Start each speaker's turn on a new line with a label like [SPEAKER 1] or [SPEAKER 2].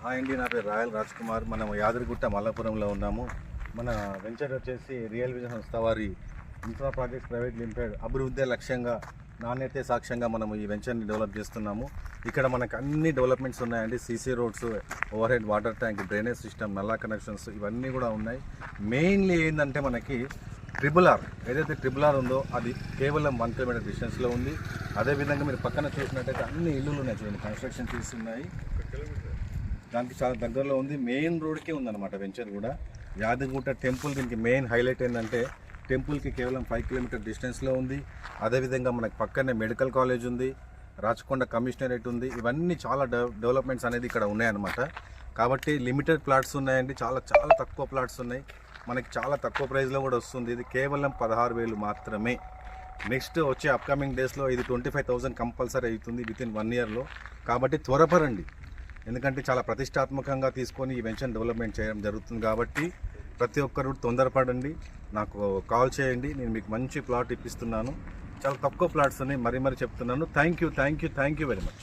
[SPEAKER 1] Hi అండి, నా పేరు రాయల్ రాజ్ కుమార్. మనం యాదగిరిగుట్ట మల్లాపురంలో ఉన్నాము. మన వెంచర్ వచ్చేసి రియల్ విజన్ సంస్థ వారి ఇన్ఫ్రా ప్రాజెక్ట్స్ ప్రైవేట్ లిమిటెడ్ అభివృద్ధి లక్ష్యంగా నాణ్యతే సాక్ష్యంగా మనము ఈ వెంచర్ని డెవలప్ చేస్తున్నాము. ఇక్కడ మనకు అన్ని డెవలప్మెంట్స్ ఉన్నాయండి. CC roads, over head water tank, drainage system, నల్లా కనెక్షన్స్ ఇవన్నీ కూడా ఉన్నాయి. మెయిన్లీ ఏంటంటే మనకి ట్రిబుల్ ఆర్ ఏదైతే ట్రిబుల్ ఆర్ ఉందో అది కేవలం 1 కిలోమీటర్ డిస్టెన్స్లో ఉంది. అదేవిధంగా మీరు పక్కన చూసినట్టయితే అన్ని ఇల్లులు ఉన్నాయి చూడండి, కన్స్ట్రక్షన్ చేస్తున్నాయి. దానికి చాలా దగ్గరలో ఉంది. మెయిన్ రోడ్కే ఉందన్నమాట వెంచర్ కూడా. యాదగిరిగుట్ట టెంపుల్ దీనికి మెయిన్ హైలైట్ ఏంటంటే టెంపుల్కి కేవలం 5 కిలోమీటర్ డిస్టెన్స్లో ఉంది. అదేవిధంగా మనకి పక్కనే మెడికల్ కాలేజ్ ఉంది, రాచకొండ కమిషనరేట్ ఉంది. ఇవన్నీ చాలా డెవలప్మెంట్స్ అనేది ఇక్కడ ఉన్నాయన్నమాట. కాబట్టి లిమిటెడ్ ప్లాట్స్ ఉన్నాయండి, చాలా చాలా తక్కువ ప్లాట్స్ ఉన్నాయి. మనకి చాలా తక్కువ ప్రైస్లో కూడా వస్తుంది. ఇది కేవలం 16,000 మాత్రమే. నెక్స్ట్ వచ్చే అప్కమింగ్ డేస్లో ఇది 25,000 కంపల్సరీ అవుతుంది వితిన్ 1 ఇయర్లో. కాబట్టి త్వరపరండి, ఎందుకంటే చాలా ప్రతిష్టాత్మకంగా తీసుకొని ఈ వెంచర్ డెవలప్మెంట్ చేయడం జరుగుతుంది. కాబట్టి ప్రతి ఒక్కరు తొందరపడండి, నాకు కాల్ చేయండి. నేను మీకు మంచి ప్లాట్ ఇప్పిస్తున్నాను. చాలా తక్కువ ప్లాట్స్ ఉన్నాయి, మరీ చెప్తున్నాను. Thank you very much.